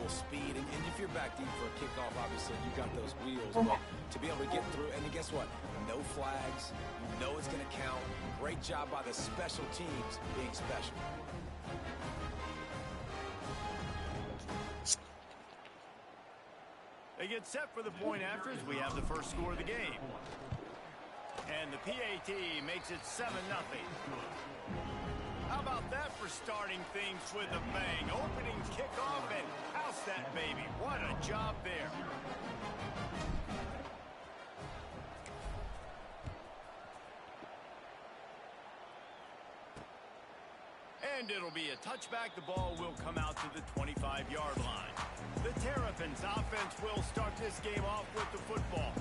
incredible speed. And if you're back deep for a kickoff, obviously you got those wheels. But to be able to get through, and guess what? No flags. You know it's going to count. Great job by the special teams being special. They get set for the point after as we have the first score of the game. And the PAT makes it 7-0. How about that for starting things with a bang? Opening kickoff and house that baby. What a job there. And it'll be a touchback. The ball will come out to the 25-yard line. The Terrapins offense will start this game off with the football.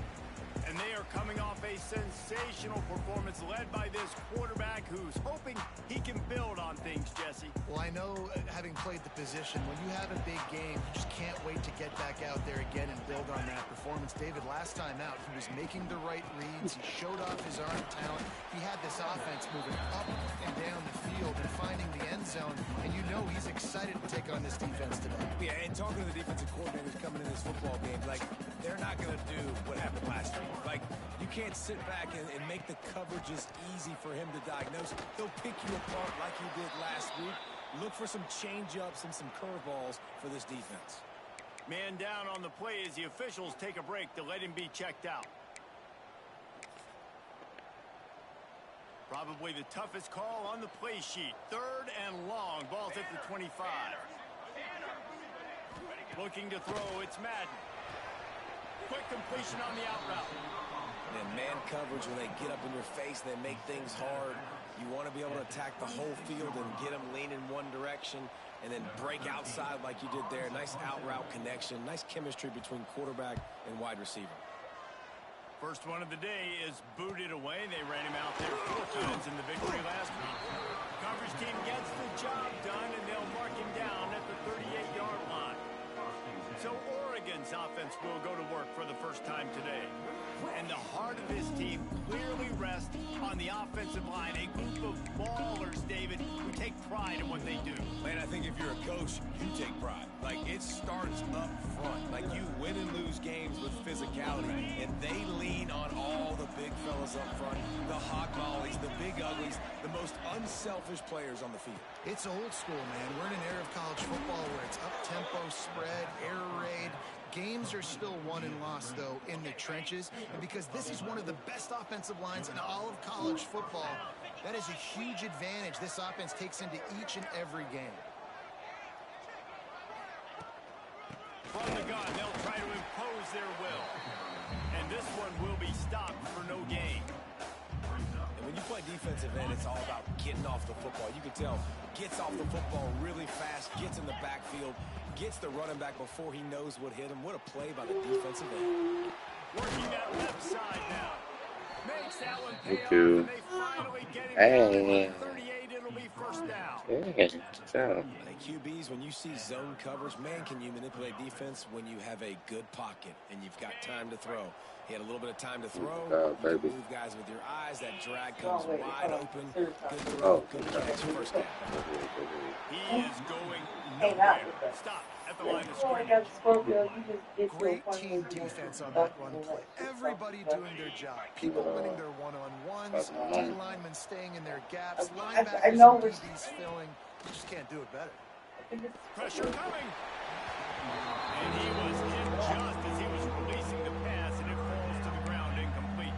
And they are coming off a sensational performance led by this quarterback who's hoping he can build on things, Jesse. Well, I know, having played the position, when you have a big game, you just can't wait to get back out there again and build on that performance. David, last time out, he was making the right reads. He showed off his arm talent. He had this offense moving up and down the field and finding the end zone. And you know he's excited to take on this defense today. Yeah, and talking to the defensive coordinators coming in this football game, like, they're not going to do what happened last week. Like, you can't sit back and make the coverages easy for him to diagnose. He'll pick you apart like he did last week. Look for some change-ups and some curveballs for this defense. Man down on the play as the officials take a break to let him be checked out. Probably the toughest call on the play sheet. 3rd and long. Ball's at the 25. Looking to throw. It's Madden. Quick completion on the out route. And man coverage, when they get up in your face, they make things hard. You want to be able to attack the whole field and get them leaning one direction and then break outside like you did there. Nice out route connection. Nice chemistry between quarterback and wide receiver. First one of the day is booted away. They ran him out there 4 times in the victory last week. Coverage team gets the job done, and they'll mark him down at the 38-yard line. So Oregon's offense will go to work for the first time today. And the heart of this team clearly rests on the offensive line. A group of ballers, David, who take pride in what they do. Man, I think if you're a coach, you take pride. Like, it starts up front. Like, you win and lose games with physicality, and they lean on all the big fellas up front, the hot mollies, the big uglies, the most unselfish players on the field. It's old school, man. We're in an era of college football where it's up-tempo, spread, air raid. Games are still won and lost, though, in the trenches. And because this is one of the best offensive lines in all of college football, that is a huge advantage this offense takes into each and every game. From the gun, they'll try to impose their will. And this one will be stopped for no gain. And when you play defensive end, it's all about getting off the football. You can tell, gets off the football really fast, gets in the backfield, gets the running back before he knows what hit him. What a play by the defensive end. Working that left side now. Makes that one pay off, Thank you. and they finally get him Hey. down to 38. It'll be first down. Yeah, so. Like QBs, when you see zone coverage, man, can you manipulate defense when you have a good pocket and you've got time to throw? He had a little bit of time to throw. You can Baby. move guys with your eyes. That drag comes wide open. Good throw, good catch, first down. He is going nowhere. Stop at the line of scrimmage. Great team defense on that run play. Everybody doing their job. People winning their one-on-ones, D-linemen staying in their gaps, linebackers and DBs filling. You just can't do it better. Pressure coming. And he was hit just as he was releasing the pass, and it falls to the ground incomplete.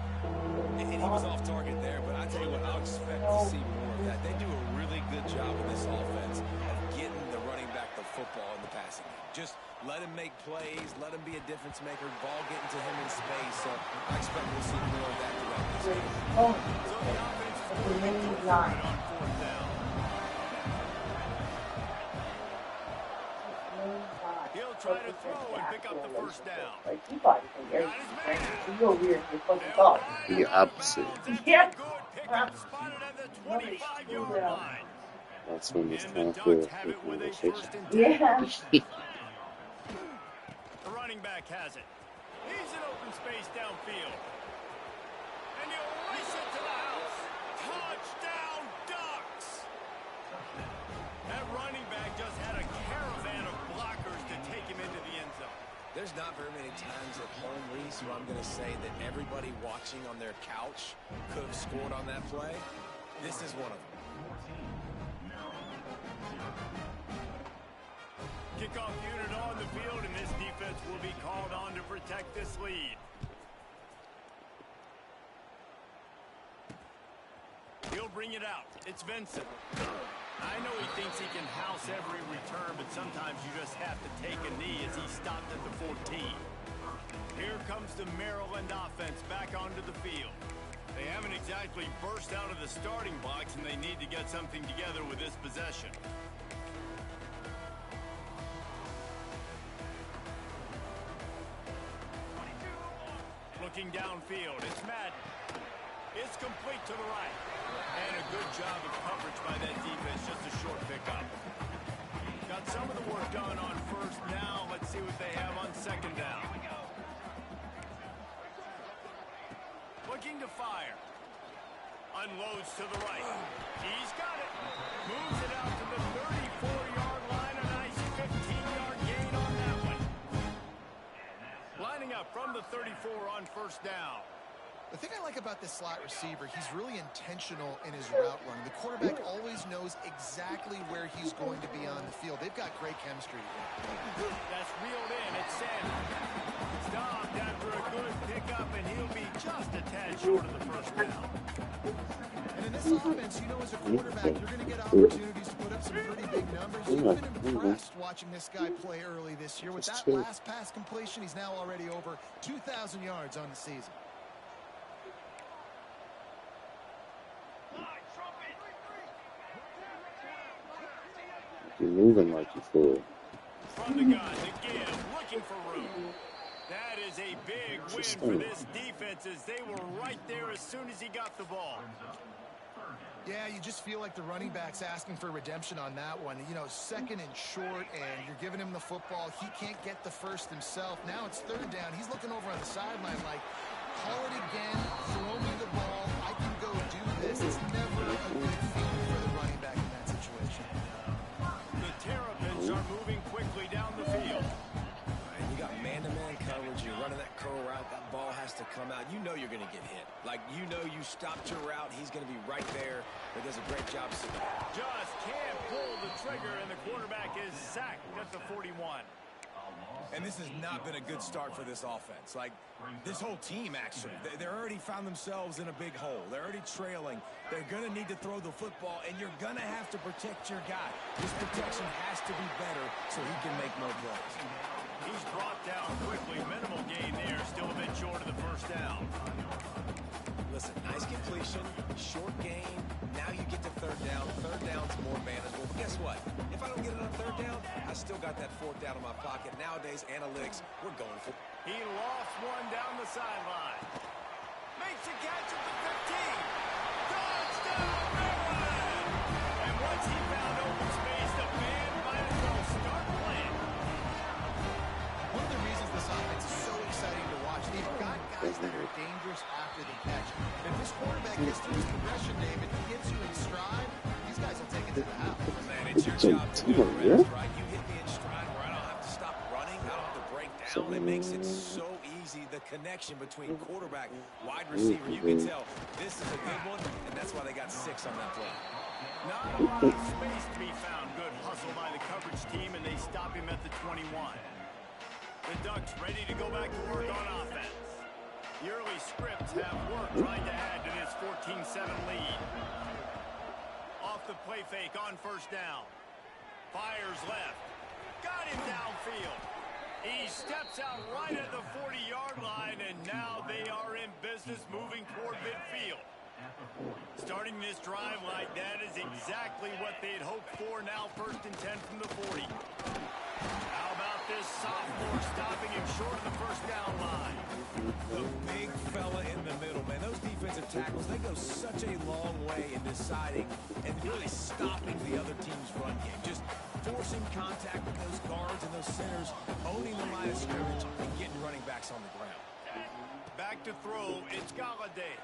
And he was off target there, but I tell you what, I'll expect to see more of that. They do a really good job in this offense of getting the running back the football in the passing game. Just let him make plays, let him be a difference maker, ball getting to him in space. So I expect we'll see more of that throughout this game. So the offense is moving forward on 4th down. He'll try to throw and pick up the first down. Got his man. The opposite. Good pickup, spotted at the 25-yard line. That's when it's And time the for Ducks have it with a conversation. 1st and 10. The running back has it. He's in open space downfield. And he'll race it to the house. Touchdown, Ducks! That running back just had a caravan of blockers to take him There's not very many times at home, Reese, where I'm going to say that everybody watching on their couch could have scored on that play. This is one of them. Kickoff unit on the field, and this defense will be called on to protect this lead. He'll bring it out. It's Vincent. I know he thinks he can house every return, but sometimes you just have to take a knee as he stopped at the 14. Here comes the Maryland offense back onto the field. They haven't exactly burst out of the starting box, and they need to get something together with this possession. Looking downfield, it's Madden. It's complete to the right. And a good job of coverage by that defense, just a short pickup. Got some of the work done on first down. Let's see what they have on second down. Looking to fire. Unloads to the right. He's got it. Moves it out to the 34-yard line. A nice 15-yard gain on that one. Lining up from the 34 on first down. The thing I like about this slot receiver, he's really intentional in his route run. The quarterback always knows exactly where he's going to be on the field. They've got great chemistry together. That's reeled in. It's Sanders. Stopped after a good pickup, and he'll be just a tad short of the first down. And in this offense, you know, as a quarterback, you're going to get opportunities to put up some pretty big numbers. You've been impressed watching this guy play early this year. With that last pass completion, he's now already over 2,000 yards on the season. You're moving like you fool. From the gun, the give, looking for room. That is a big win for this defense as they were right there as soon as he got the ball. Yeah, you just feel like the running back's asking for redemption on that one. You know, second and short, and you're giving him the football. He can't get the first himself. Now it's third down. He's looking over on the sideline like, call it again, throw me the ball, I can go do this. It's never a good feeling for the running back in that situation. The Terrapins are moving quickly down the field. And you got man-to-man coverage. You're running that curl route. That ball has to come out. You know you're going to get hit. Like, you know you stopped your route. He's going to be right there. He does a great job. Just can't pull the trigger, and the quarterback is sacked at the 41. And this has not been a good start for this offense. Like, this whole team, actually. They're already found themselves in a big hole. They're already trailing. They're going to need to throw the football, and you're going to have to protect your guy. This protection has to be better so he can make more plays. He's brought down quickly. Minimal gain there. Still a bit short of the first down. Listen, nice completion, short gain. Now you get to third down. Third down's more manageable. But guess what? If I don't get it on third down, I still got that fourth down in my pocket. Nowadays, analytics, we're going for it. He lost one down the sideline. Makes a catch at the 15. Touchdown, Maryland! And once he found open space, the man might as well start playing. One of the reasons this offense is so exciting to watch, they've got guys that are dangerous after the catch. If this quarterback gets through his progression, David, he gets you in stride, these guys will take it to the house. Man, it's your job to do the rest, right? You hit me in stride where I don't have to stop running. I don't have to break down. It makes it so easy, the connection between quarterback, wide receiver. You can tell this is a good one, and that's why they got 6 on that play. Not a lot of space to be found. Good hustle by the coverage team, and they stop him at the 21. The Ducks ready to go back to work on offense. The early scripts have work trying to add to this 14-7 lead. Off the play fake on first down. Fires left. Got him downfield. He steps out right at the 40-yard line, and now they are in business moving toward midfield. Starting this drive like that is exactly what they'd hoped for. Now 1st and 10 from the 40. How about this sophomore stopping him short of the first down line? The big fella in the middle, man. Those defensive tackles, they go such a long way in deciding and really stopping the other team's run game. Just forcing contact with those guards and those centers, owning the line of scrimmage, and getting running backs on the ground. Back to throw, it's Galladay.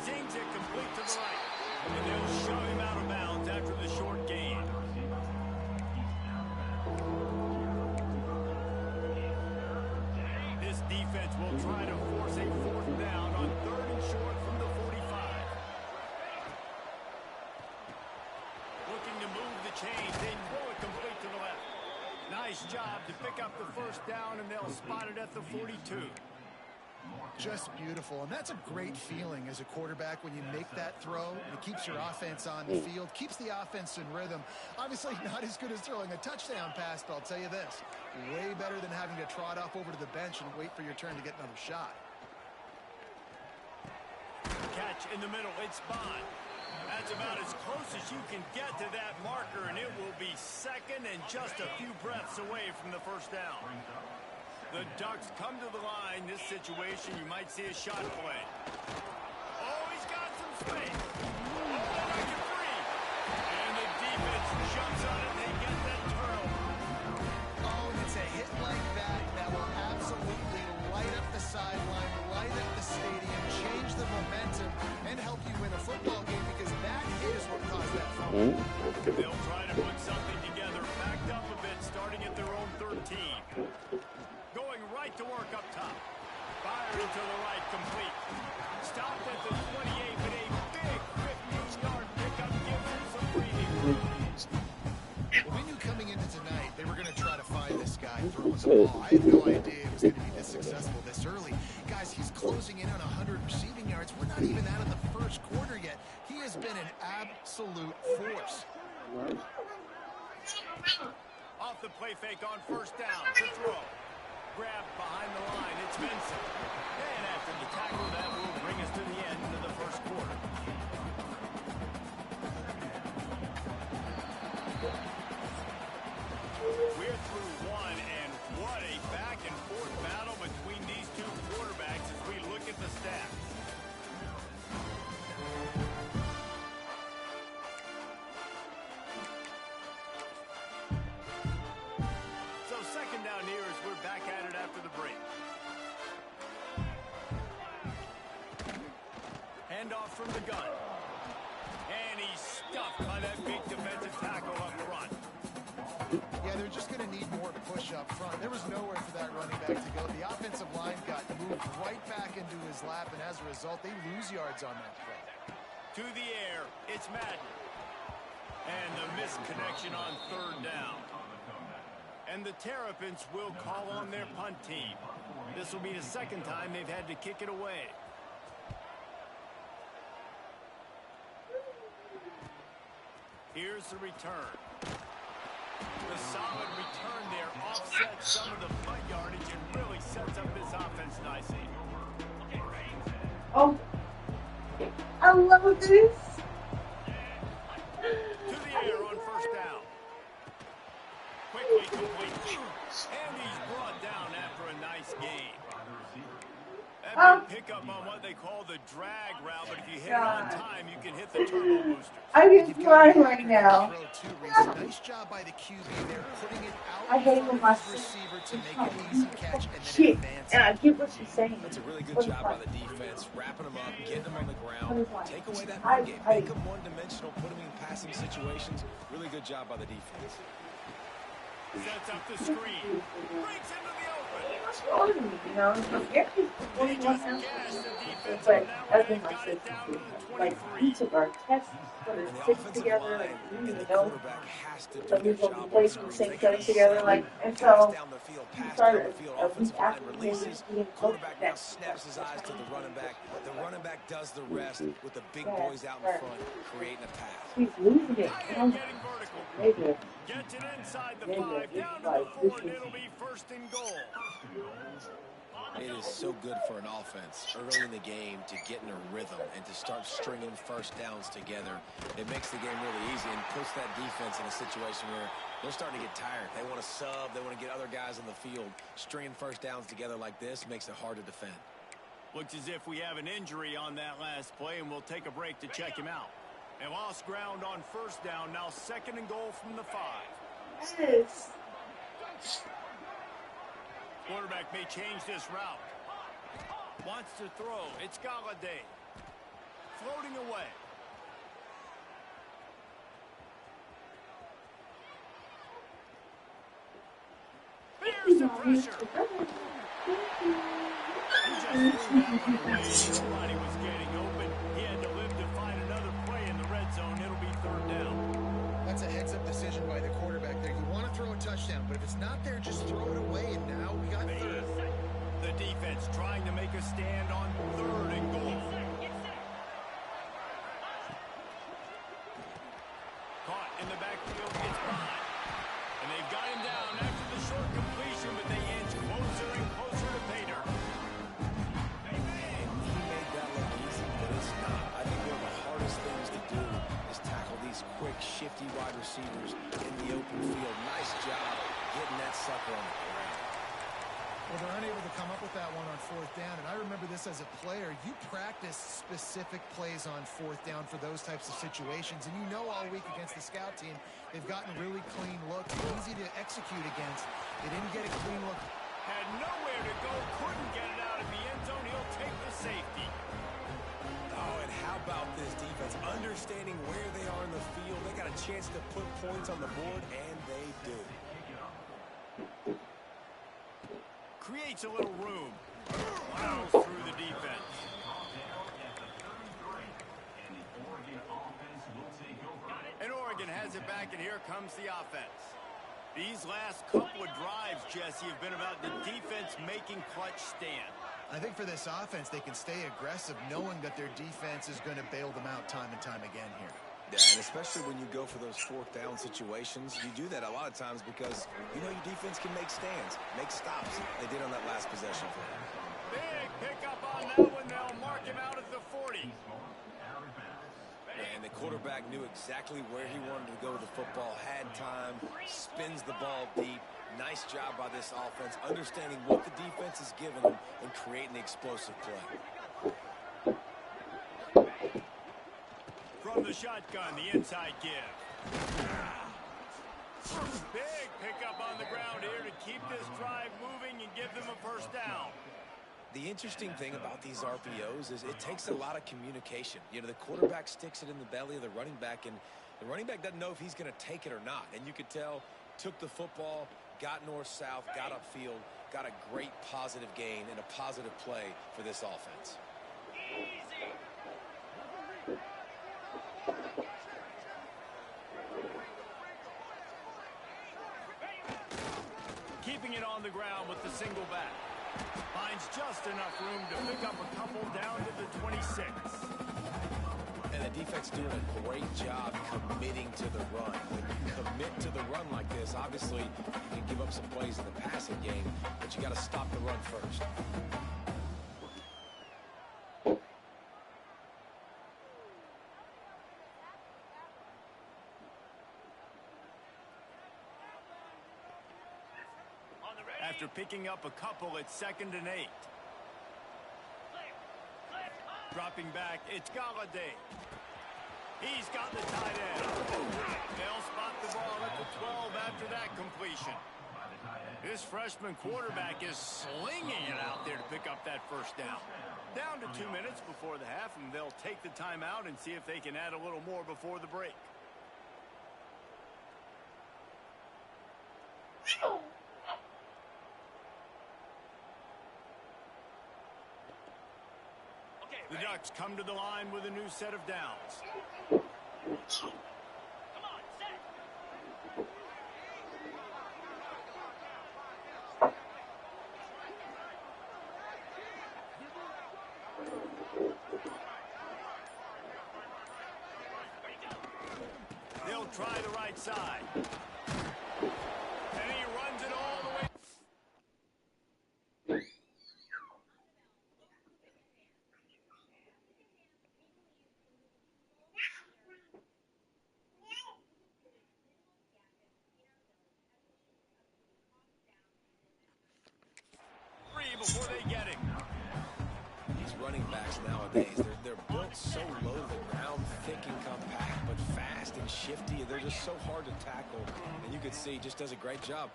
Zings it complete to the right. And they'll shove him out of bounds after the short gain. defense will try to force a 4th down on 3rd and short from the 45. Looking to move the chains. They throw it complete to the left. Nice job to pick up the 1st down, and they'll spot it at the 42. Just beautiful, and that's a great feeling as a quarterback when you make that throw. It keeps your offense on the field, keeps the offense in rhythm. Obviously not as good as throwing a touchdown pass, but I'll tell you this, way better than having to trot off over to the bench and wait for your turn to get another shot. Catch in the middle, it's Bond. That's about as close as you can get to that marker, and it will be 2nd and just a few breaths away from the 1st down. The Ducks come to the line. This situation, you might see a shot play. Oh, he's got some space. Oh, they make it free. And the defense jumps on it. They get that turnover. Oh, and it's a hit like that will absolutely light up the sideline, light up the stadium, change the momentum, and help you win a football game because that hit is what caused that fumble. They'll try to put something together, backed up a bit, starting at their own 13. Going right to work up top. Firing to the right, complete. Stopped at the 28, but a big 15-yard pickup gives him some breathing room. Well, we knew coming into tonight they were going to try to find this guy throwing the ball. I had no idea it was going to be this successful this early. Guys, he's closing in on 100 receiving yards. We're not even out of the 1st quarter yet. He has been an absolute force. Off the play fake on 1st down to throw. Grab behind the line. It's Vincent. And after the tackle, that will bring us to the end of the 1st quarter. We're through 1, and what a back-and-forth battle between these two quarterbacks as we look at the stats. So 2nd down here as we're back at it after the break. Handoff from the gun. And he's stuffed by that big defensive tackle up front. Yeah, they're just going to need more push up front. There was nowhere for that running back to go. The offensive line got moved right back into his lap, and as a result, they lose yards on that play. To the air, it's Madden. And the missed connection on 3rd down. And the Terrapins will call on their punt team. This will be the 2nd time they've had to kick it away. Here's the return. The solid return there offsets some of the punt yardage and really sets up this offense nicely. Oh, I love this. To the air on 1st down. Quickly complete. And he's brought down after a nice game. That big pickup on what they call the drag route, but if you hit it on time, you can hit the turbo boosters. I can fly right now. Nice job by the QB there, putting it out I hate when my receiver to make an easy catch and then shit, advance. and I get what she's saying. That's a really good job by the defense, wrapping them up, getting them on the ground, take away that run game, make them one-dimensional, put them in passing situations. Really good job by the defense. Sets up the screen. Breaks into the open. What's wrong with me, you know? They just gassed the defense But on that that's one. been my Got it system down too. to the Like, 23. we took our tests, put And our the six offensive together, line like, you and the know, quarterback has to do so we their will job be on placed in the screens. same They setting gotta together, settle like, and guys so down the field, we pass down started the field. a week Offensive line after we releases. being Quarterback now coached snaps his eyes to the running back. The running back does the rest with the big Yeah, boys out in right. front, creating a pass. he's losing it. And getting vertical. Maybe. Gets it inside the Maybe. 5, down to Like, the 4, this and is- it'll be 1st and goal. It is so good for an offense early in the game to get in a rhythm and to start stringing 1st downs together. It makes the game really easy and puts that defense in a situation where they're starting to get tired. They want to sub. They want to get other guys on the field. Stringing 1st downs together like this makes it hard to defend. Looks as if we have an injury on that last play, and we'll take a break to check him out. They lost ground on 1st down. Now 2nd and goal from the 5. Yes. Quarterback may change this route. Wants to throw. It's Galladay. Floating away. Here's the pressure. threw that one away. Nobody was getting open. He had to live to find another play in the red zone. It'll be third down. That's a heads-up decision by the quarterback there. You want to throw a touchdown, but if it's not there, just throw it away, and now we got third. The defense trying to make a stand on third and goal. Caught in the backfield, it's behind. And they've got him down after the short completion, but they inch closer and closer to pay dirt. He made that look easy, but it's not. I think one of the hardest things to do is tackle these quick, shifty wide receivers in the open field. Nice job getting that sucker on the ground. Well, they're unable to come up with that one on fourth down, and I remember this as a player. You practice specific plays on fourth down for those types of situations, and you know all week against the scout team, they've gotten really clean looks, easy to execute against. They didn't get a clean look. Had nowhere to go, couldn't get it out of the end zone. He'll take the safety. Oh, and how about this defense? Understanding where they are in the field. They got a chance to put points on the board, and they do. Creates a little room. Plows through the defense. And Oregon has it back, and here comes the offense. These last couple of drives, Jesse, have been about the defense making clutch stand. I think for this offense, they can stay aggressive knowing that their defense is going to bail them out time and time again here. Yeah, and especially when you go for those fourth down situations, you do that a lot of times because you know your defense can make stands, make stops. They did on that last possession for them. Big pickup on that one. They'll mark him out at the 40. And the quarterback knew exactly where he wanted to go with the football, had time, spins the ball deep. Nice job by this offense, understanding what the defense is giving them and creating the explosive play. From the shotgun, the inside give. Big pickup on the ground here to keep this drive moving and give them a first down. The interesting thing about these RPOs is it takes a lot of communication. You know, the quarterback sticks it in the belly of the running back, and the running back doesn't know if he's going to take it or not. And you could tell, took the football, got north-south, got upfield, got a great positive gain and a positive play for this offense. Keeping it on the ground with the single back. Finds just enough room to pick up a couple down to the 26. And the defense doing a great job committing to the run. When you commit to the run like this, obviously you can give up some plays in the passing game, but you got to stop the run first. After picking up a couple, it's 2nd and 8. Dropping back, it's Galladay. He's got the tight end. They'll spot the ball at the 12 after that completion. This freshman quarterback is slinging it out there to pick up that first down. Down to 2 minutes before the half, and they'll take the timeout and see if they can add a little more before the break. The Ducks come to the line with a new set of downs. They'll try the right side. And he runs it all the way. Before they get him. These running backs nowadays, they're built so low to the ground, thick and compact, but fast and shifty. They're just so hard to tackle. And you can see, just does a great job.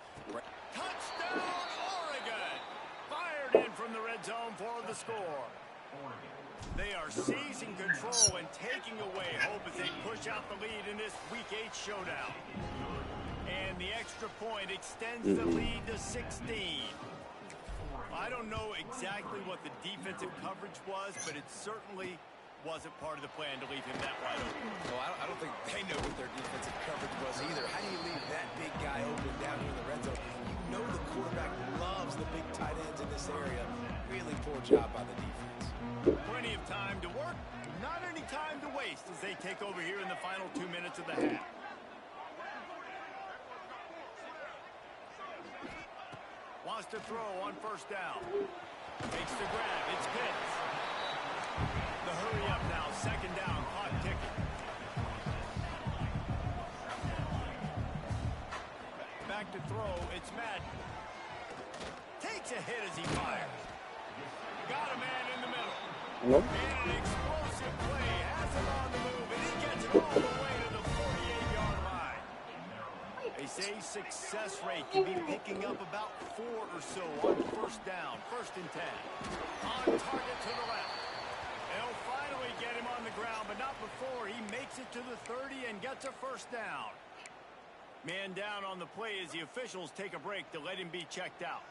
Touchdown, Oregon! Fired in from the red zone for the score. They are seizing control and taking away hope as they push out the lead in this Week 8 showdown. And the extra point extends the lead to 16. I don't know exactly what the defensive coverage was, but it certainly wasn't part of the plan to leave him that wide open. Well, I don't think they know what their defensive coverage was either. How do you leave that big guy open down here in the red zone? You know the quarterback loves the big tight ends in this area. Really poor job by the defense. Plenty of time to work, not any time to waste as they take over here in the final 2 minutes of the half. Wants to throw on first down. Makes the grab. It's Pitts. The hurry up now. Second down. Clock ticking. Back to throw. It's Madden. Takes a hit as he fires. Got a man in the middle. Hello? And an explosive play. Has him on the move. And he gets it all the way to the 48-yard line. They say success rate can be picking up about 4 or so on first down. 1st and 10. On target to the left. They'll finally get him on the ground, but not before he makes it to the 30 and gets a first down. Man down on the play as the officials take a break to let him be checked out.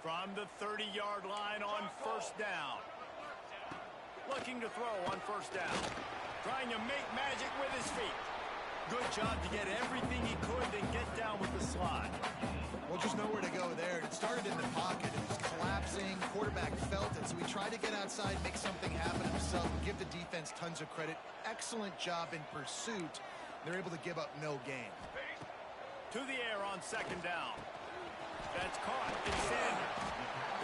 From the 30-yard line on first down. Looking to throw on first down. Trying to make magic with his feet. Good job to get everything he could, then get down with the slide. Well, just nowhere to go there. It started in the pocket. It was collapsing. Quarterback felt it, so he tried to get outside, make something happen himself, and give the defense tons of credit. Excellent job in pursuit. They're able to give up no gain. To the air on second down. That's caught. It's Sanders.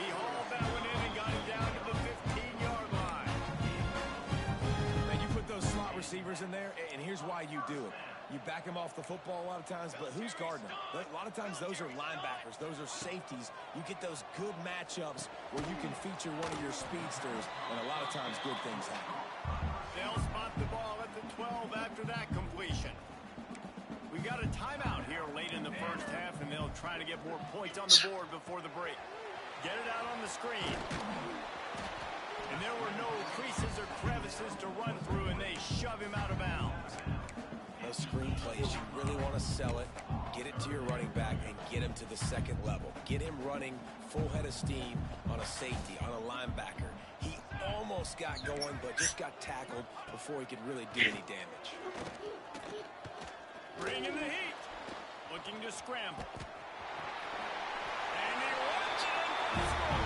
He hauled that one in and got him down to the 15-yard line. Man, you put those slot receivers in there, and here's why you do it. You back them off the football a lot of times, but who's guarding them? A lot of times those are linebackers. Those are safeties. You get those good matchups where you can feature one of your speedsters, and a lot of times good things happen. They'll spot the ball at the 12 after that completion. We got a timeout here late in the first half, and they'll try to get more points on the board before the break. Get it out on the screen. And there were no creases or crevices to run through, and they shove him out of bounds. Those screen plays, you really want to sell it, get it to your running back, and get him to the second level. Get him running full head of steam on a safety, on a linebacker. He almost got going, but just got tackled before he could really do any damage. Bringing the heat. Looking to scramble. And he runs it in for the score.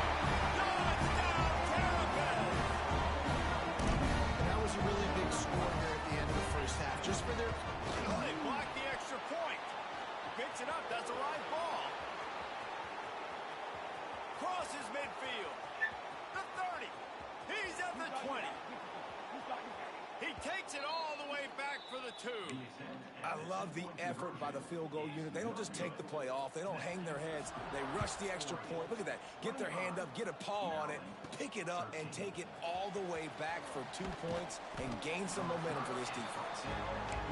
Touchdown, Terrapins! That was a really big score here at the end of the first half. Just for their... Oh, they blocked the extra point. Picks it up. That's a live ball. Crosses midfield. The 30. He's at the 20. He takes it all the way back for the 2. I love the effort by the field goal unit. They don't just take the play off. They don't hang their heads. They rush the extra point. Look at that. Get their hand up, get a paw on it, pick it up, and take it all the way back for 2 points and gain some momentum for this defense.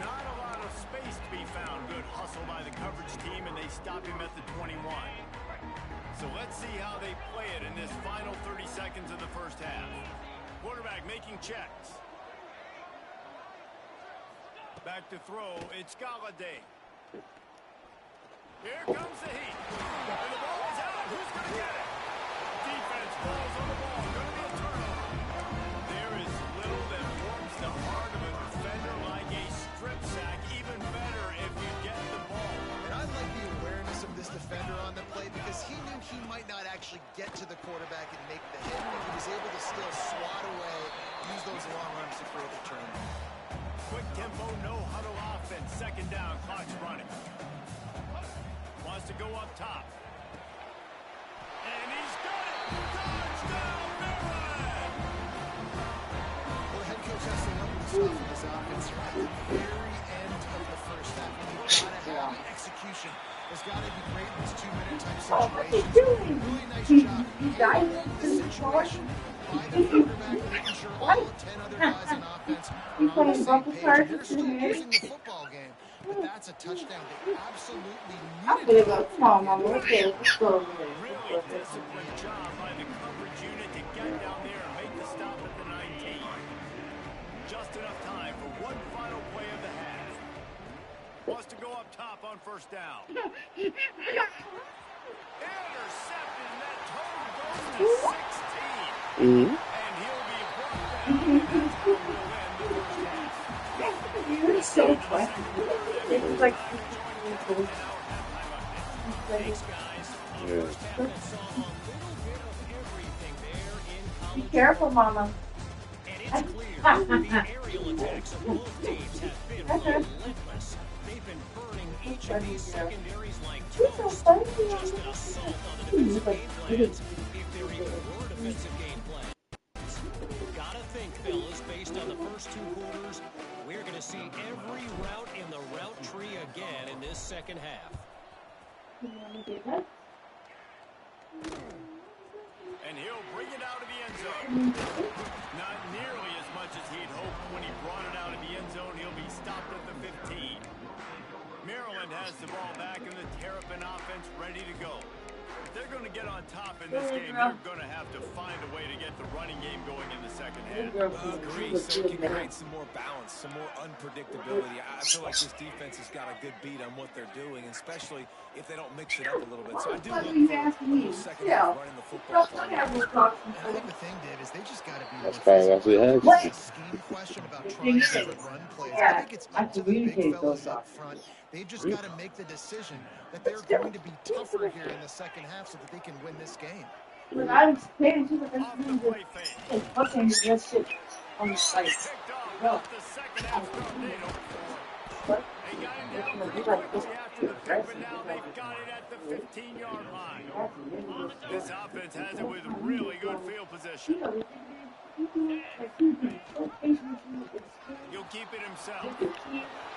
Not a lot of space to be found. Good hustle by the coverage team, and they stop him at the 21. So let's see how they play it in this final 30 seconds of the first half. Quarterback making checks. Back to throw, it's Galladay. Here comes the heat. And the ball is out. Who's going to get it? Defense falls on the ball. Going to be a turnover. There is little that warms the heart of a defender like a strip sack. Even better if you get the ball. And I like the awareness of this defender on the play because he knew he might not actually get to the quarterback and make the hit. He was able to still swat away, use those long arms to create the turnover. Quick tempo, no huddle offense. Second down, clock's running. Wants to go up top. And he's got it! Touchdown, Maryland! Well, the head coach has to learn to stuff in this offense at the very end of the first half. You've got to have execution. There's got to be great in this 2-minute type situations. Really nice job. This situation by the quarterback, making sure all 10 other guys on offense are on the same page. They're still losing the football game, but that's a touchdown. They absolutely needed it. Really disciplined job by the coverage unit to get down there and make the stop at the 19. Just enough time for one final play of the half. Wants to go up top on first down. Intercepted, and that toe goes Mm-hmm. And he'll be brought down, and that's how we'll end the first half. You're so funny. It's like Thanks, guys. Yeah. First half, we saw a little bit of everything there in be college. careful, Mama. And it's clear the aerial attacks of both teams have been relentless. They've been burning each of these secondaries like You're so toast. funny. Just an assault on the defensive game plans, if there even were defensive game plans. Gotta think, fellas, based on the first two quarters, we're going to see every route in the route tree again in this second half. You want to do that? And he'll bring it out of the end zone. Not nearly as much as he'd hoped when he brought it out of the end zone. He'll be stopped at the 15. Maryland has the ball back and the Terrapin offense ready to go. If they're going to get on top in this game, they're going to have to find a way to get the running game going in the second half. Agree, so we can create some more balance, some more unpredictability. I feel like this defense has got a good beat on what they're doing, especially if they don't mix it up a little bit. So I do look for a little second half running the football. And I think the thing, Dave, is they just got to be That's more probably physical. what It's he a scheme question about trying different run plays. I think it's up to the big fellas up front. They've just got to make the decision that they're going to be tougher here in the second half so that they can win this game. When I was paying to the Off the play fake. fucking that shit on the site. Picked off No. off the second half tornado. What? They got him down pretty quickly after the pick, but now they've got it at the 15-yard line. This offense has it with really good field position. He'll keep it himself.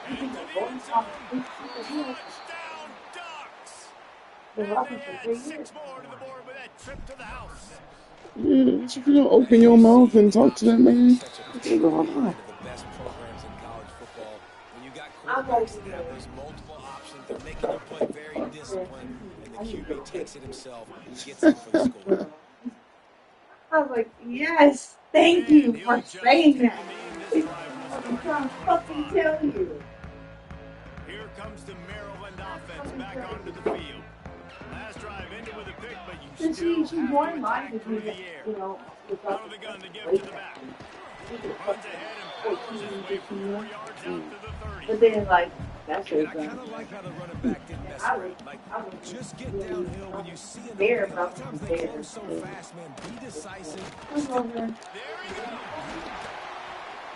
And into the end zone. Touchdown, Ducks! They're And walking they for add 3 6 years. more to the board with that trip to the house. Yeah, so if you don't open your mouth and talk to that man, Such a what's going on? one of the best programs in college football. When you got quarterbacks that have those multiple options, they're making you play very disciplined, and the QB takes it himself and gets in for the score. I was like, yes, thank you for saying that. I'm trying to fucking tell you. Here comes the Maryland offense back onto the field. Last drive ended with a pick, but you Since still she have won to mine attack with through me, the air. you know, Out of the gun to give to the back. Runs ahead and powers his way for 4 yards out to the 30. but then like that's And it. I kind of like how the running back didn't mess around. Like, just get downhill when you see an There, opening. A lot of bro. times they There. close so fast, man. Be decisive. Come over. There he goes.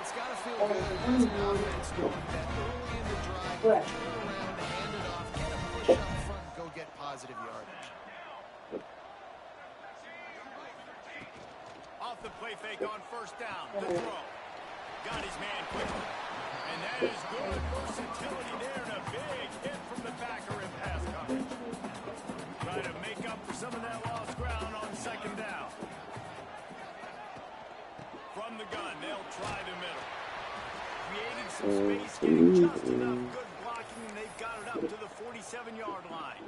It's got to feel good as an offense knowing that early in the drive, you What? turn around, hand it off, get a push up front, and go get positive yardage. Off the play fake on first down. The throw. Got his man quickly. And that is good versatility there and a big hit from the backer in pass coverage. Try to make up for some of that lost ground on second down. From the gun, they'll try the middle. Creating some space, getting just enough good blocking, and they've got it up to the 47-yard line.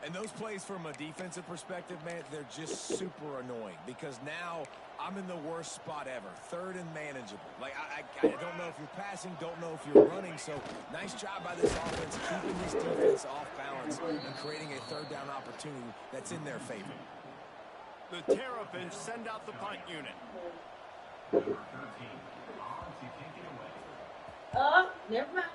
And those plays from a defensive perspective, man, they're just super annoying because now I'm in the worst spot ever. Third and manageable. Like, I don't know if you're passing, don't know if you're running. So, nice job by this offense keeping this defense off balance and creating a third down opportunity that's in their favor. The Terrapins send out the punt unit. Oh, never mind.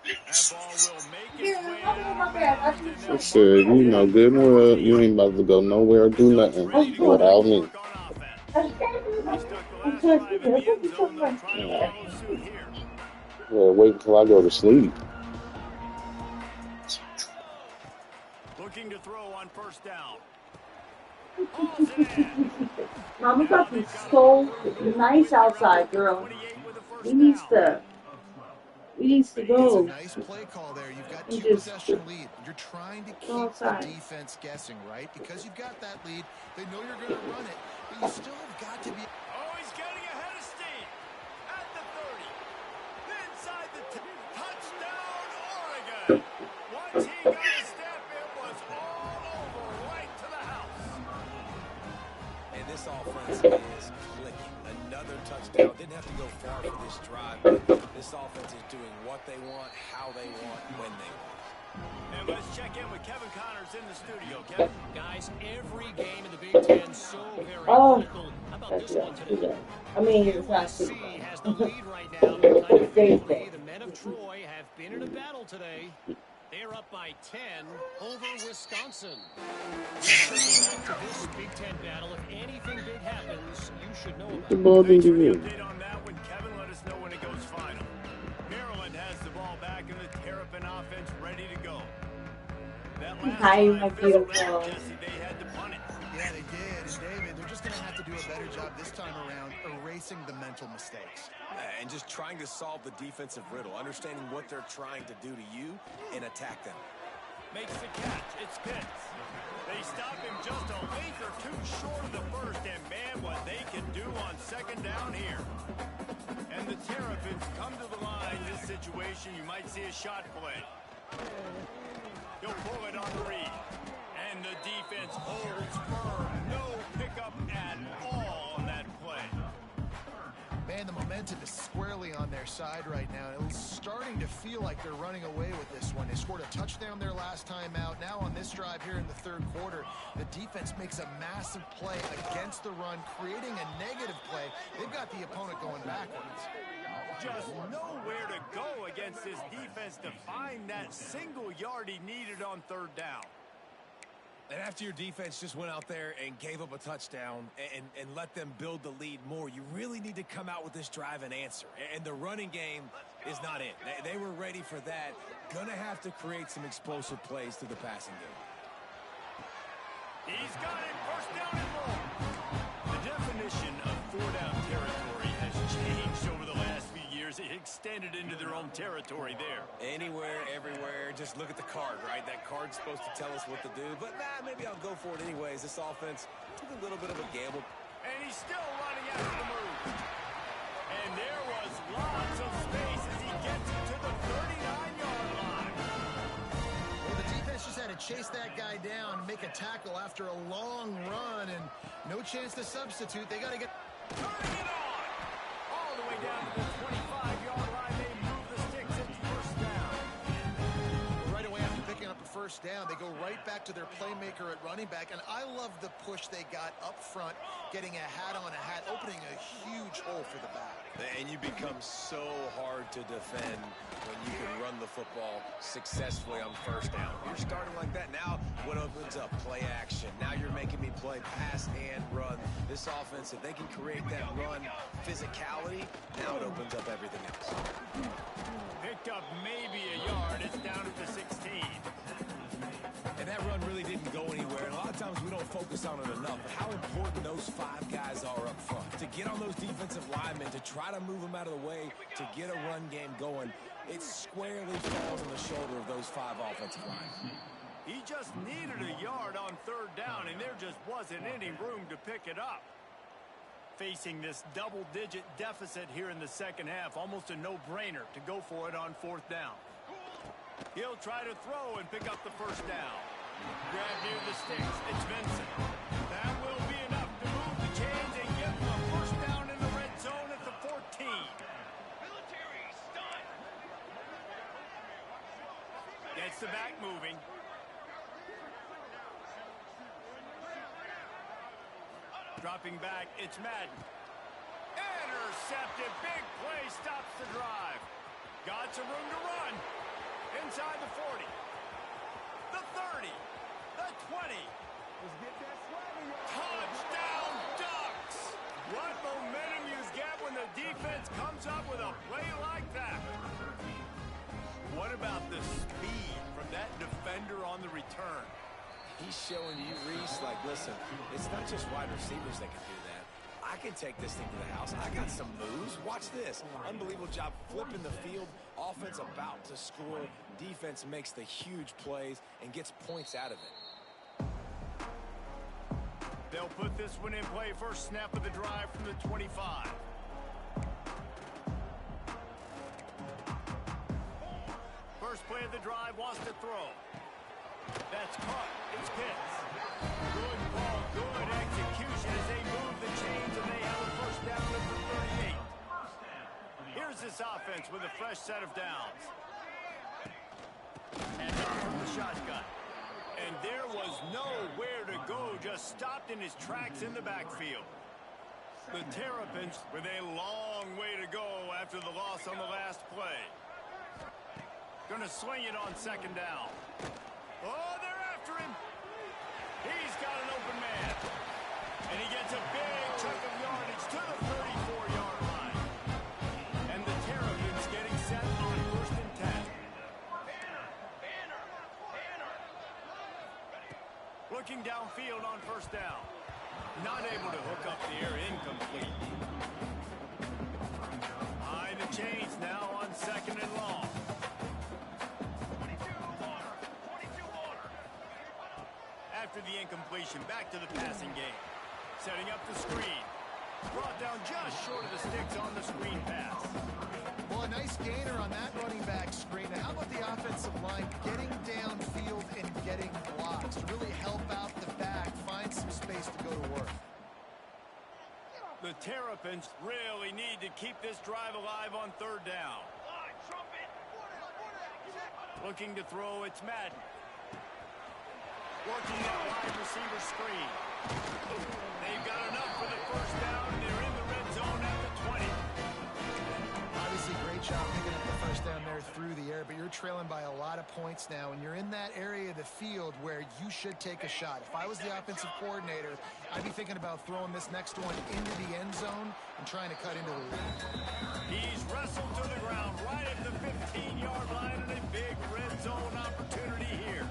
That ball will make its Yeah, way oh, my bad. out. I said, you know good and well, you ain't about to go nowhere or do nothing without me. Work on offense. They stuck the last drive in the end zone. They'll try to follow suit here. Yeah, wait until I go to sleep. Looking to throw on first down. Hauls it in. Mama got this so nice outside, girl. 28 with the first We needs down. to. We needs to It's a go. nice play call there. You've got You two just possession lead. You're trying to keep the outside. defense guessing, right? Because you've got that lead. They know you're going to run it, but you still have got to be. Oh, he's getting ahead of steam. At the 30. Inside the touchdown, Oregon. Once he got a step, it was all over right to the house. And this offense is clicking. Another touchdown. Didn't have to go far for this drive, but this offense is doing what they want, how they want, when they want. And Let's check in with Kevin Connors in the studio. Kevin? Guys, every game in the Big Ten so very critical. How about this one today? I mean, it's not USC super. has the lead right now, but kind of fittingly, the men of Troy have been in a battle today. They're up by 10 over Wisconsin. We'll circle back to this Big Ten battle. If anything big happens, you should know about The it. ball Thanks didn't for the get in. update on that one, Kevin. Let us know when it goes final. Maryland has the ball back and the Terrapin offense ready to go. That last Hi, drive my fizzled beautiful. out, Jesse. They had to punt it. Yeah, they did. And David, they're just going to have to do a better job this time around erasing the mental mistakes. And just trying to solve the defensive riddle, understanding what they're trying to do to you and attack them. Makes the catch. It's Pitts. They stop him just a length or two short of the first, and man, what they can do on second down here. And the Terrapins come to the line. This situation, you might see a shot play. He'll pull it on the read. And the defense holds firm. No pickup at all on that play. Man, the momentum is squarely on their side right now. It's starting to feel like they're running away with this one. They scored a touchdown their last time out. Now on this drive here in the third quarter, the defense makes a massive play against the run, creating a negative play. They've got the opponent going backwards. Just nowhere to go against this defense to find that single yard he needed on third down. And after your defense just went out there and gave up a touchdown and let them build the lead more, you really need to come out with this drive and answer. And the running game is not it. They were ready for that. Gonna have to create some explosive plays through the passing game. He's got it. First down and more. The definition of four-down territory has changed over the last few years. It extended into their own territory there. Anywhere, everywhere, just look at the card, right? That card's supposed to tell us what to do, but maybe I'll go for it anyways. This offense took a little bit of a gamble. And he's still running after the move. And there was lots of space as he gets it to the 39-yard line. Well, the defense just had to chase that guy down, make a tackle after a long run, and no chance to substitute. They got to get... Turning it on. All the way down to the 25-yard line. They move the sticks. It's first down. Right away after picking up a first down, they go right back to their playmaker at running back, and I love the push they got up front, getting a hat on a hat, opening a huge hole for the back. And you become so hard to defend when you can run the football successfully on first down. You're starting like that. Now what opens up? Play action. Now you're making me play pass and run. This offense, if they can create that run physicality, now it opens up everything else. Picked up maybe a yard. It's down at the 16. And that run really didn't go anywhere. And a lot of times we don't focus on it enough. But how important those five guys are up front. To get on those defensive linemen, to try to move them out of the way, to get a run game going, it squarely falls on the shoulder of those five offensive linemen. He just needed a yard on third down, and there just wasn't any room to pick it up. Facing this double-digit deficit here in the second half, almost a no-brainer to go for it on fourth down. He'll try to throw and pick up the first down. Grab near the sticks. It's Vincent. That will be enough to move the chains and give him a first down in the red zone at the 14. Gets the back moving. Dropping back, it's Madden. Intercepted. Big play stops the drive. Got some room to run. Inside the 40. The 30. The 20. Touchdown Ducks. What momentum you get when the defense comes up with a play like that. What about the speed from that defender on the return? He's showing you, Reese, like, listen, it's not just wide receivers that can do that. I can take this thing to the house. I got some moves. Watch this. Unbelievable job flipping the field. Offense about to score. Defense makes the huge plays and gets points out of it. They'll put this one in play. First snap of the drive from the 25. First play of the drive, wants to throw. That's caught. It's Pitts. Good ball, good execution as they move the chains and they have a first down at the 38. Here's this offense with a fresh set of downs. And the shotgun. And there was nowhere to go, just stopped in his tracks in the backfield. The Terrapins with a long way to go after the loss on the last play. Going to swing it on second down. Oh, they're after him. He's got an open man. And he gets a big chunk of yardage to the 34-yard line. And the Terrapins getting set on first and 10. Looking downfield on first down. Not able to hook up the air, incomplete. High the chains now on second and long. 22 order. After the incompletion, back to the passing game. Setting up the screen. Brought down just short of the sticks on the screen pass. Well, a nice gainer on that running back screen. Now, how about the offensive line getting downfield and getting blocks to really help out the back, find some space to go to work? The Terrapins really need to keep this drive alive on third down. Looking to throw, it's Madden. Working that wide receiver screen. They've got enough for the first down, and they're in the red zone at the 20. Obviously, great job picking up the first down there through the air, but you're trailing by a lot of points now, and you're in that area of the field where you should take a shot. If I was the offensive coordinator, I'd be thinking about throwing this next one into the end zone and trying to cut into the lead. He's wrestled to the ground right at the 15-yard line, and a big red zone opportunity here.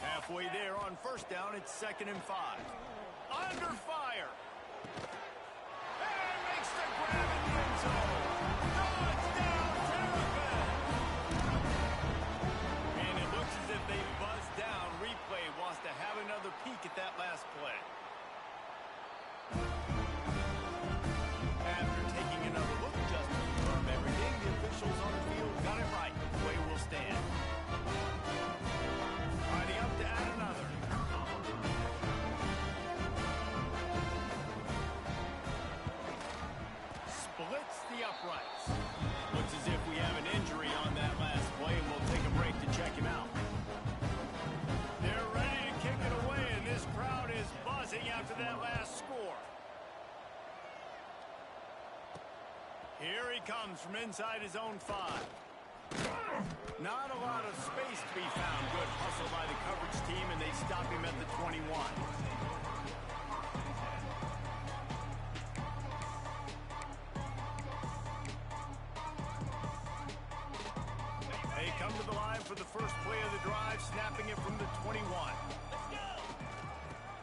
Halfway there on first down, it's 2nd and 5. Under fire. And makes the grab in the end zone. Touchdown, Terrapins! And it looks as if they buzzed down. Replay wants to have another peek at that last play. After taking another look just to confirm everything, the officials on the field got it right. Play will stand. Riding up to add another. Splits the uprights. Looks as if we have an injury on that last play, and we'll take a break to check him out. They're ready to kick it away, and this crowd is buzzing after that last score. Here he comes from inside his own 5. Not a lot of space to be found. Good hustle by the coverage team, and they stop him at the 21. They come to the line for the first play of the drive, snapping it from the 21.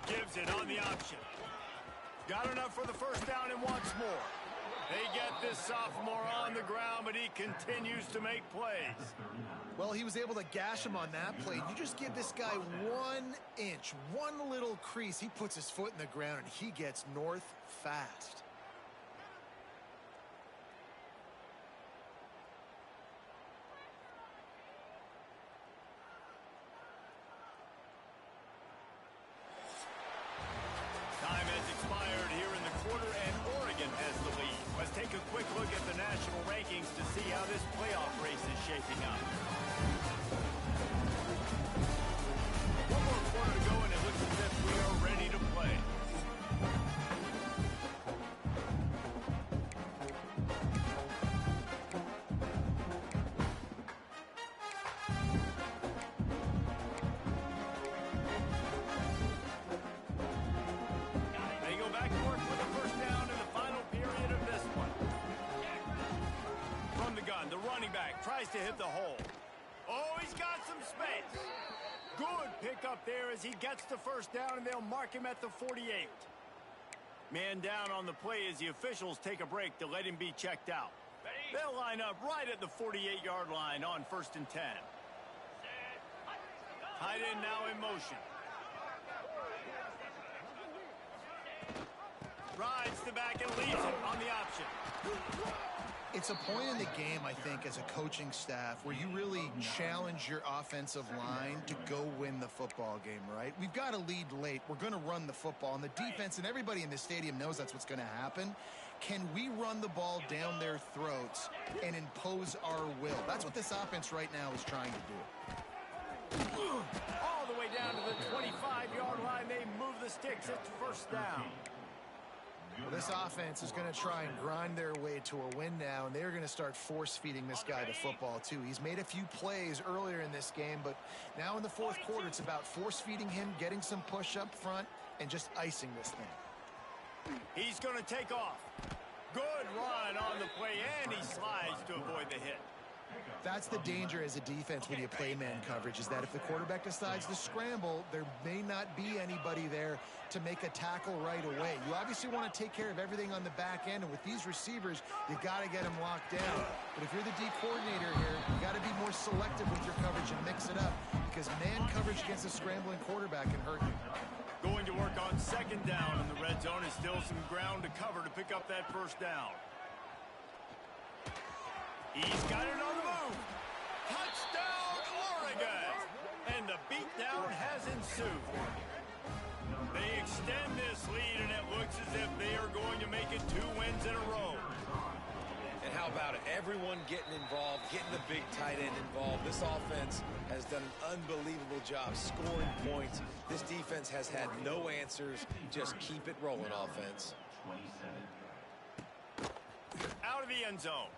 Gives it on the option. Got enough for the first down and wants more. They get this sophomore on the ground, but he continues to make plays. Well, he was able to gash him on that play. You just give this guy 1 inch, one little crease. He puts his foot in the ground, and he gets north fast. Time has expired here in the quarter, and Oregon has the lead. Let's take a quick look at the national rankings to see how this playoff race is shaping up. One more quarter to go, and it looks as if we are ready to play. They go back to work with the first down in the final period of this one. From the gun, the running back tries to hit the hole. Oh, he's got some space. Good pickup there as he gets the first down, and they'll mark him at the 48. Man down on the play as the officials take a break to let him be checked out. They'll line up right at the 48-yard line on 1st and 10. Tight end now in motion. Rides the back and leaves it on the option. It's a point in the game, I think, as a coaching staff where you really challenge your offensive line to go win the football game, right? We've got to lead late. We're going to run the football. And the defense and everybody in the stadium knows that's what's going to happen. Can we run the ball down their throats and impose our will? That's what this offense right now is trying to do. All the way down to the 25-yard line. They move the sticks. It's first down. Well, this offense is going to try and grind their way to a win now, and they're going to start force-feeding this guy the football, too. He's made a few plays earlier in this game, but now in the fourth quarter, it's about force-feeding him, getting some push up front, and just icing this thing. He's going to take off. Good run on the play, and he slides to avoid the hit. That's the danger as a defense when you play man coverage, is that if the quarterback decides to scramble, there may not be anybody there to make a tackle right away. You obviously want to take care of everything on the back end, and with these receivers, you got to get them locked down. But if you're the D coordinator here, you got to be more selective with your coverage and mix it up, because man coverage against a scrambling quarterback can hurt you. Going to work on second down in the red zone. Is still some ground to cover to pick up that first down. He's got it on the move. Touchdown, Oregon! And the beatdown has ensued. They extend this lead, and it looks as if they are going to make it 2 wins in a row. And how about it? Everyone getting involved, getting the big tight end involved. This offense has done an unbelievable job scoring points. This defense has had no answers. Just keep it rolling, offense. Out of the end zone.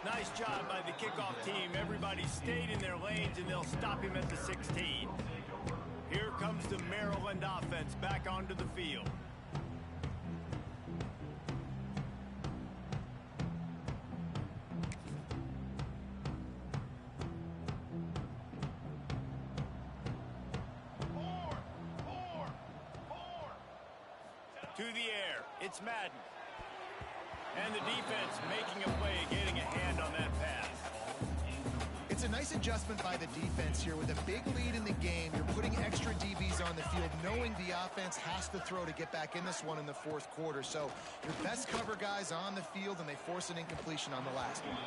Nice job by the kickoff team. Everybody stayed in their lanes, and they'll stop him at the 16. Here comes the Maryland offense back onto the field. To the air. It's Madden. And the defense making a play, getting a hand on that pass. It's a nice adjustment by the defense here. With a big lead in the game, you're putting extra DBs on the field, knowing the offense has to throw to get back in this one in the fourth quarter. So your best cover guys on the field, and they force an incompletion on the last one.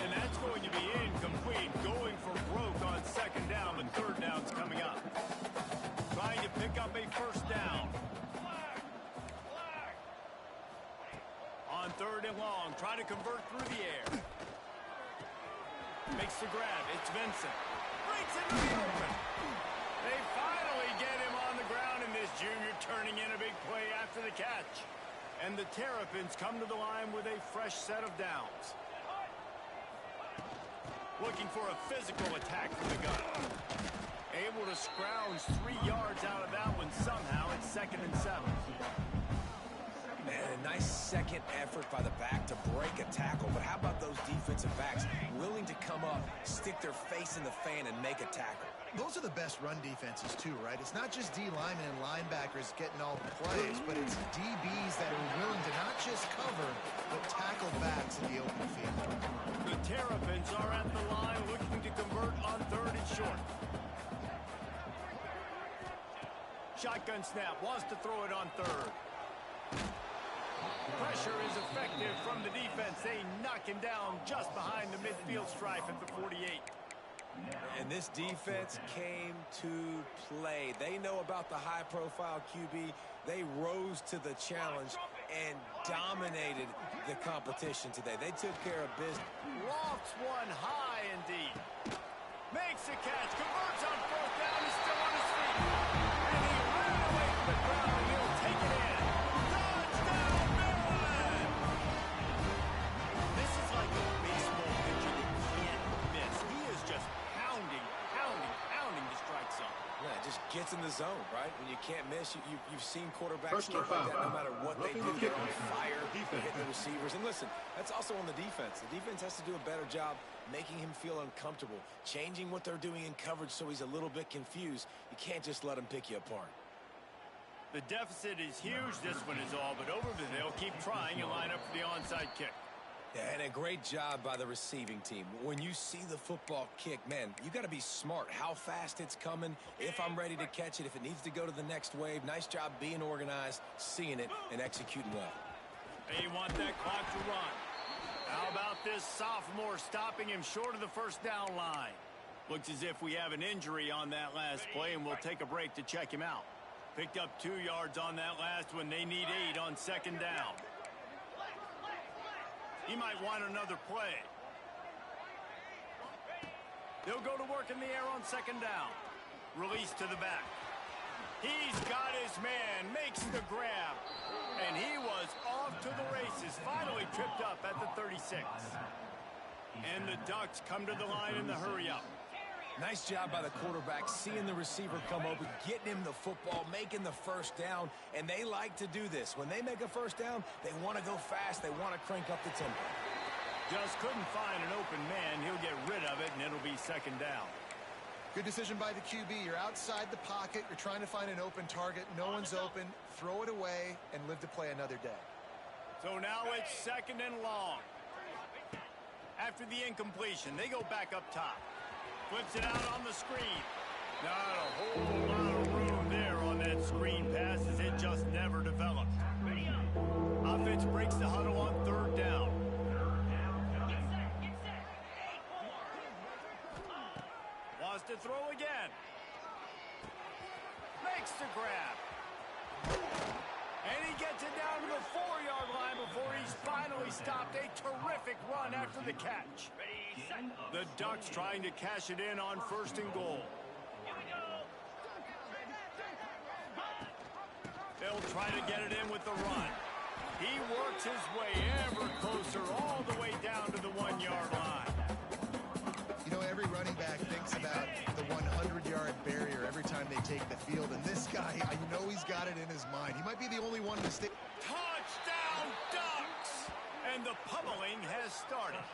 And that's going to be incomplete. Going for broke on second down. The third down's coming up. Trying to pick up a first down. On third and long, trying to convert through the air. Makes the grab. It's Vincent. Breaks into the open. They finally get him on the ground, and this junior turning in a big play after the catch. And the Terrapins come to the line with a fresh set of downs. Looking for a physical attack from the gun. Able to scrounge 3 yards out of that one somehow. It's 2nd and 7. Man, a nice second effort by the back to break a tackle. But how about those defensive backs willing to come up, stick their face in the fan, and make a tackle? Those are the best run defenses, too, right? It's not just D linemen and linebackers getting all the plays, but it's DBs that are willing to not just cover, but tackle backs in the open field. The Terrapins are at the line looking to convert on third and short. Shotgun snap, wants to throw it on third. Pressure is effective from the defense. They knock him down just behind the midfield stripe at the 48. And this defense came to play. They know about the high-profile QB. They rose to the challenge and dominated the competition today. They took care of business. Lofts one high and deep. Makes a catch. Converts on fourth down. He's still on his feet. And he ran away from the ground, and he'll take it in. Touchdown, Maryland! This is like a baseball pitcher that can't miss. He is just pounding the strike zone. Yeah, it just gets in the zone, right? When you can't miss, you've seen quarterbacks get like that no matter what they do. They're on fire. They're hitting the receivers. And listen, that's also on the defense. The defense has to do a better job making him feel uncomfortable, changing what they're doing in coverage so he's a little bit confused. You can't just let him pick you apart. The deficit is huge. This one is all but over. They'll keep trying and line up for the onside kick. Yeah, and a great job by the receiving team. When you see the football kick, man, you got to be smart. How fast it's coming, if I'm ready to catch it, if it needs to go to the next wave. Nice job being organized, seeing it, and executing well. They want that clock to run. How about this sophomore stopping him short of the first down line? Looks as if we have an injury on that last play, and we'll take a break to check him out. Picked up 2 yards on that last one. They need 8 on second down. He might want another play. They'll go to work in the air on second down. Release to the back. He's got his man, makes the grab. And he was off to the races, finally tripped up at the 36. And the Ducks come to the line in the hurry-up. Nice job by the quarterback, seeing the receiver come open, getting him the football, making the first down, and they like to do this. When they make a first down, they want to go fast, they want to crank up the tempo. Just couldn't find an open man. He'll get rid of it, and it'll be second down. Good decision by the QB. You're outside the pocket. You're trying to find an open target. No one's open. Throw it away and live to play another day. So now it's second and long. After the incompletion, they go back up top. Flips it out on the screen. Not a whole lot of room there on that screen pass as it just never developed. Offense breaks the huddle on third down. Wants to throw again. Makes the grab. And he gets it down to the 4-yard line before he's finally stopped. A terrific run after the catch. The Ducks trying to cash it in on first and goal. They'll try to get it in with the run. He works his way ever closer all the way down to the 1-yard line. You know, every running back thinks about the 100-yard barrier every time they take the field. And this guy, I know he's got it in his mind. He might be the only one to stay. Touchdown, Ducks! And the pummeling has started.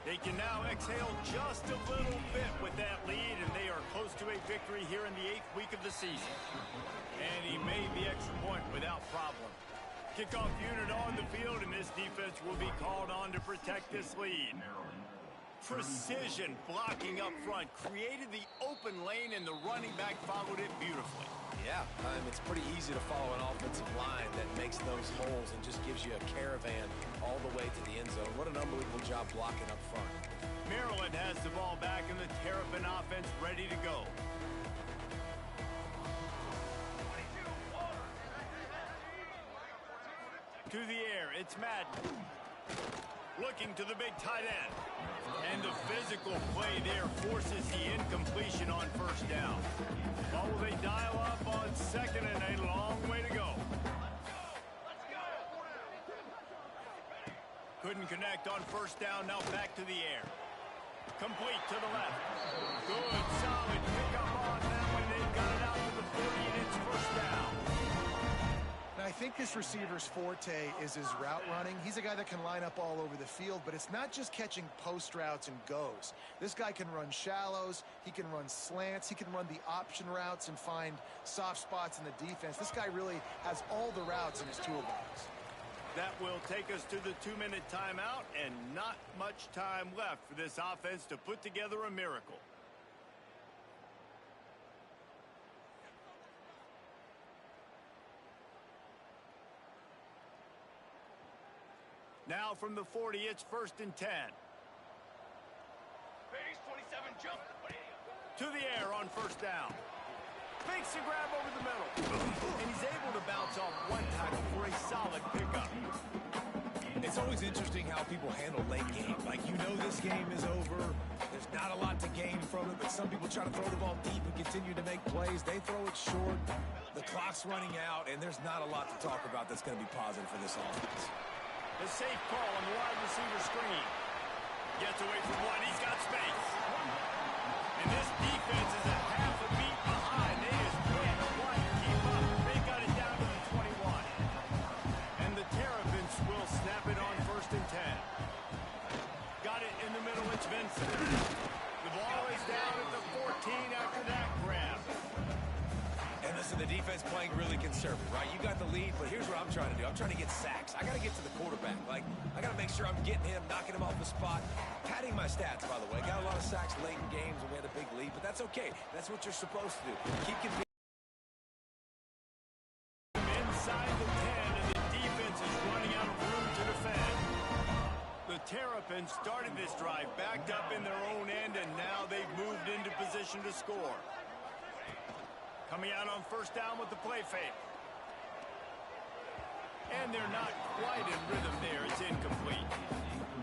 They can now exhale just a little bit with that lead, and they are close to a victory here in the 8th week of the season. And he made the extra point without problem. Kickoff unit on the field, and this defense will be called on to protect this lead. Precision blocking up front created the open lane, and the running back followed it beautifully. Yeah, it's pretty easy to follow an offensive line that makes those holes and just gives you a caravan all the way to the end zone. What an unbelievable job blocking up front. Maryland has the ball back, and the Terrapin offense ready to go. To the air, it's Madden. Looking to the big tight end. And the physical play there forces the incompletion on first down. Or will they dial up on second and a long way to go? Couldn't connect on first down, now back to the air. Complete to the left. Good, solid pickup on that one. They've got it out to the 40, and it's first down. Now, I think this receiver's forte is his route running. He's a guy that can line up all over the field, but it's not just catching post routes and goes. This guy can run shallows, he can run slants, he can run the option routes and find soft spots in the defense. This guy really has all the routes in his toolbox. That will take us to the 2-minute timeout, and not much time left for this offense to put together a miracle. Now from the 40, it's first and 10. 27 jump. To the air on first down. Fakes a grab over the middle. And he's able to bounce off one tackle for a solid pickup. It's always interesting how people handle late game. Like, you know this game is over. There's not a lot to gain from it, but some people try to throw the ball deep and continue to make plays. They throw it short. The clock's running out, and there's not a lot to talk about that's going to be positive for this offense. The safe call on the wide receiver screen. Gets away from one. He's got space. And this defense is a half a beat behind. They just can't quite keep up. They got it down to the 21. And the Terrapins will snap it on first and 10. Got it in the middle. It's Vincent. The ball is down at the 14 after that grab. And listen, the defense playing really conservative, right? You got the lead, but here's what I'm trying to do. I'm trying to get sacks. I got to get to the quarterback. Like, I got to make sure I'm getting him, knocking him off the spot. Padding my stats, by the way. Got a lot of sacks late in games when we had a big lead, but that's okay. That's what you're supposed to do. Keep competing. Inside the 10, and the defense is running out of room to defend. The Terrapins started this drive backed up in their own end, and now they've moved into position to score. Coming out on first down with the play fake. And they're not quite in rhythm there. It's incomplete.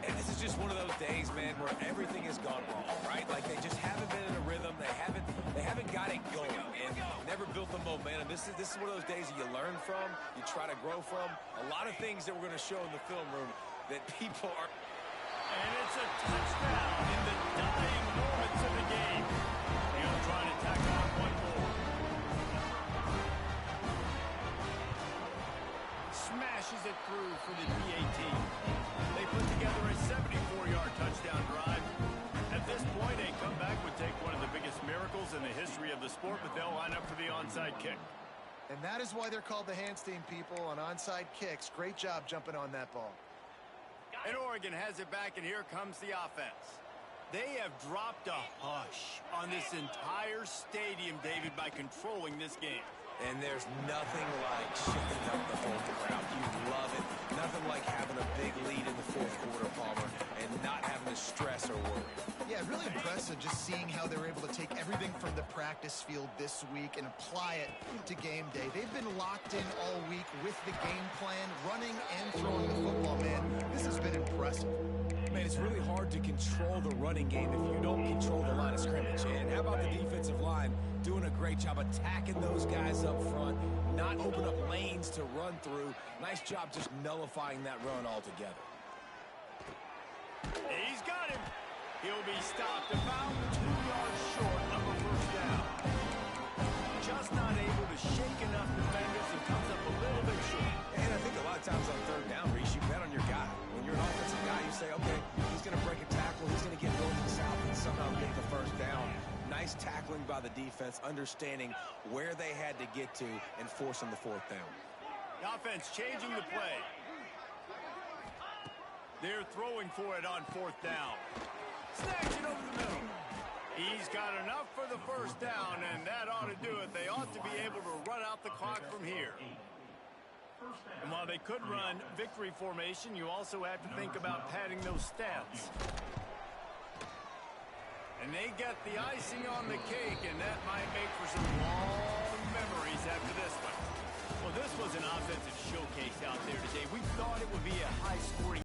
And this is just one of those days, man, where everything has gone wrong, right? Like they just haven't been in a rhythm. They haven't got it going and never built the momentum. This is one of those days that you learn from, you try to grow from. A lot of things that we're going to show in the film room that people are. And it's a touchdown in the dying moments of the game. He'll try to tack on one more. Smashes it through for the PAT. They put together a 74-yard touchdown drive. At this point, a comeback would take one of the biggest miracles in the history of the sport, but they'll line up for the onside kick. And that is why they're called the Handstein people on onside kicks. Great job jumping on that ball. And Oregon has it back, and here comes the offense. They have dropped a hush on this entire stadium, David, by controlling this game. And there's nothing like shaking up the whole crowd. You love it. Nothing like having a big lead in the fourth quarter, Palmer, and not having to stress or worry. Yeah, really impressive just seeing how they were able to take everything from the practice field this week and apply it to game day. They've been locked in all week with the game plan, running and throwing the football, man. This has been impressive. Man, it's really hard to control the running game if you don't control the line of scrimmage. And how about the defensive line doing a great job attacking those guys up front, not open up lanes to run through. Nice job just nullifying that run altogether. He's got him. He'll be stopped about 2 yards short of a first down. Just not able to shake enough defenders and comes up a little bit short. And I think a lot of times on third down, Reese, you bet on your guy. When you're an offensive guy, you say, okay, he's going to break a tackle, he's going to get north and south and somehow get the first down. Nice tackling by the defense, understanding where they had to get to and forcing the fourth down. The offense changing the play. They're throwing for it on fourth down. Snags it over the middle. He's got enough for the first down, and that ought to do it. They ought to be able to run out the clock from here. And while they could run victory formation, you also have to think about padding those stats. And they get the icing on the cake, and that might make for some long